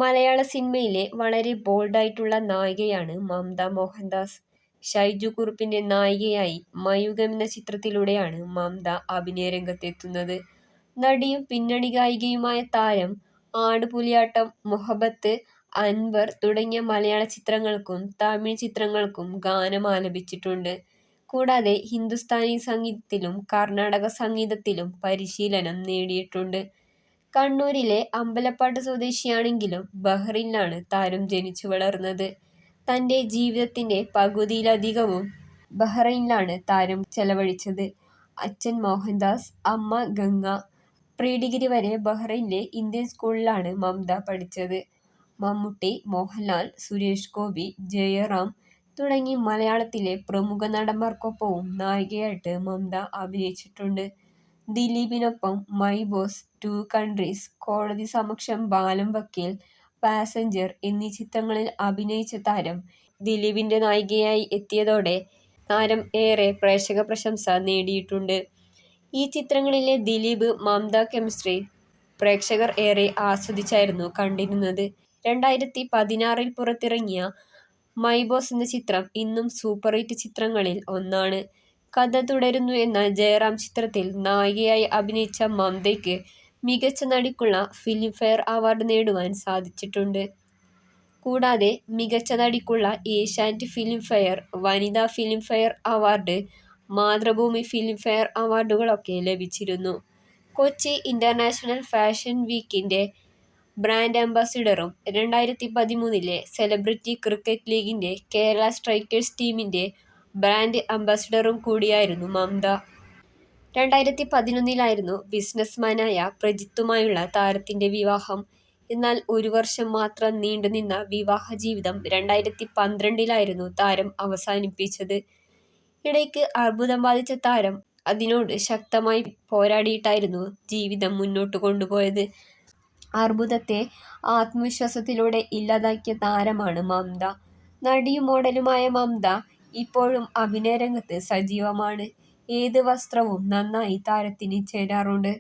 മലയാള സിനിമയിലെ വളരെ ബോൾഡായിട്ടുള്ള നായികയാണ് മംത മോഹൻദാസ്. ഷൈജു കുറുപ്പിന്റെ നായികയായി മയൂഖം എന്ന ചിത്രത്തിലൂടെയാണ് മംത അഭിനയ രംഗത്തെത്തുന്നത്. നടിയും പിന്നണി ഗായികയുമായ താരം ആടുപുലിയാട്ടം, മൊഹബത്ത്, അൻവർ തുടങ്ങിയ മലയാള ചിത്രങ്ങൾക്കും തമിഴ് ചിത്രങ്ങൾക്കും ഗാനം ആലപിച്ചിട്ടുണ്ട്. കൂടാതെ ഹിന്ദുസ്ഥാനി സംഗീതത്തിലും കർണാടക സംഗീതത്തിലും പരിശീലനം നേടിയിട്ടുണ്ട്. കണ്ണൂരിലെ അമ്പലപ്പാട്ട് സ്വദേശിയാണെങ്കിലും ബഹ്റൈനിലാണ് താരം ജനിച്ചു വളർന്നത്. തന്റെ ജീവിതത്തിന്റെ പകുതിയിലധികവും ബഹ്റൈനിലാണ് താരം ചെലവഴിച്ചത്. അച്ഛൻ മോഹൻദാസ്, അമ്മ ഗംഗ. പ്രീ ഡിഗ്രി വരെ ബഹ്റൈനിലെ ഇന്ത്യൻ സ്കൂളിലാണ് മംത പഠിച്ചത്. മമ്മൂട്ടി, മോഹൻലാൽ, സുരേഷ് ഗോപി, ജയറാം തുടങ്ങി മലയാളത്തിലെ പ്രമുഖ നടന്മാർക്കൊപ്പവും നായികയായിട്ട് മംത അഭിനയിച്ചിട്ടുണ്ട്. ദിലീപിനൊപ്പം മൈ ബോസ്, ടു കൺട്രീസ്, കോടതി സമക്ഷം ബാലം വക്കീൽ, പാസഞ്ചർ എന്നീ ചിത്രങ്ങളിൽ അഭിനയിച്ച താരം ദിലീപിന്റെ നായികയായി എത്തിയതോടെ താരം ഏറെ പ്രേക്ഷക പ്രശംസ നേടിയിട്ടുണ്ട്. ഈ ചിത്രങ്ങളിലെ ദിലീപ് മംത കെമിസ്ട്രി പ്രേക്ഷകർ ഏറെ ആസ്വദിച്ചായിരുന്നു കണ്ടിരുന്നത്. 2016 പുറത്തിറങ്ങിയ മൈ ബോസ് എന്ന ചിത്രം ഇന്നും സൂപ്പർ ഹിറ്റ് ചിത്രങ്ങളിൽ ഒന്നാണ്. കഥ തുടരുന്നു എന്ന ജയറാം ചിത്രത്തിൽ നായികയായി അഭിനയിച്ച മംതയ്ക്ക് മികച്ച നടിക്കുള്ള ഫിലിംഫെയർ അവാർഡ് നേടുവാൻ സാധിച്ചിട്ടുണ്ട്. കൂടാതെ മികച്ച നടിക്കുള്ള ഏഷ്യാനെറ്റ് ഫിലിംഫെയർ, വനിതാ ഫിലിംഫെയർ അവാർഡ്, മാതൃഭൂമി ഫിലിംഫെയർ അവാർഡുകളൊക്കെ ലഭിച്ചിരുന്നു. കൊച്ചി ഇന്റർനാഷണൽ ഫാഷൻ വീക്കിന്റെ ബ്രാൻഡ് അംബാസിഡറും 2013 സെലിബ്രിറ്റി ക്രിക്കറ്റ് ലീഗിന്റെ കേരള സ്ട്രൈക്കേഴ്സ് ടീമിന്റെ ബ്രാൻഡ് അംബാസിഡറും കൂടിയായിരുന്നു മംത. 2011 ബിസിനസ്മാനായ പ്രജിത്തുമായുള്ള താരത്തിന്റെ വിവാഹം. എന്നാൽ ഒരു വർഷം മാത്രം നീണ്ടുനിന്ന വിവാഹ ജീവിതം 2012 താരം അവസാനിപ്പിച്ചത്. ഇടയ്ക്ക് അർബുദം ബാധിച്ച താരം അതിനോട് ശക്തമായി പോരാടിയിട്ടായിരുന്നു ജീവിതം മുന്നോട്ട് കൊണ്ടുപോയത്. അർബുദത്തെ ആത്മവിശ്വാസത്തിലൂടെ ഇല്ലാതാക്കിയ താരമാണ് മംത. നടിയും മോഡലുമായ മംത ഇപ്പോഴും അഭിനയ രംഗത്ത് സജീവമാണ്. ഏത് വസ്ത്രവും നന്നായി താരത്തിന് ചേരാറുണ്ട്.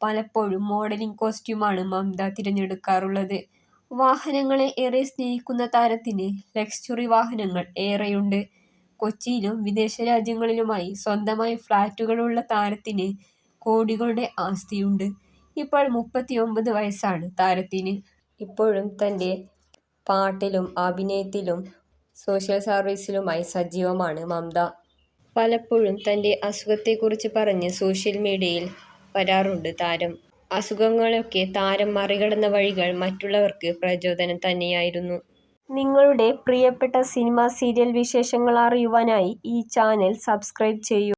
പലപ്പോഴും മോഡലിംഗ് കോസ്റ്റ്യൂമാണ് മംത തിരഞ്ഞെടുക്കാറുള്ളത്. വാഹനങ്ങളെ ഏറെ സ്നേഹിക്കുന്ന താരത്തിന് ലക്ഷ്വറി വാഹനങ്ങൾ ഏറെയുണ്ട്. കൊച്ചിയിലും വിദേശ രാജ്യങ്ങളിലുമായി സ്വന്തമായി ഫ്ളാറ്റുകളുള്ള താരത്തിന് കോടികളുടെ ആസ്തിയുണ്ട്. ഇപ്പോൾ 39 വയസ്സാണ് താരത്തിന്. ഇപ്പോഴും തന്റെ പാട്ടിലും അഭിനയത്തിലും സോഷ്യൽ സർവീസിലുമായി സജീവമാണ് മംത. പലപ്പോഴും തന്റെ അസുഖത്തെക്കുറിച്ച് പറഞ്ഞ് സോഷ്യൽ മീഡിയയിൽ വരാറുണ്ട് താരം. അസുഖങ്ങളെയൊക്കെ താരം മറികടന്ന വഴികൾ മറ്റുള്ളവർക്ക് പ്രചോദനം തന്നെയായിരുന്നു. നിങ്ങളുടെ പ്രിയപ്പെട്ട സിനിമ, സീരിയൽ വിശേഷങ്ങൾ അറിയുവാനായി ഈ ചാനൽ സബ്സ്ക്രൈബ് ചെയ്യൂ.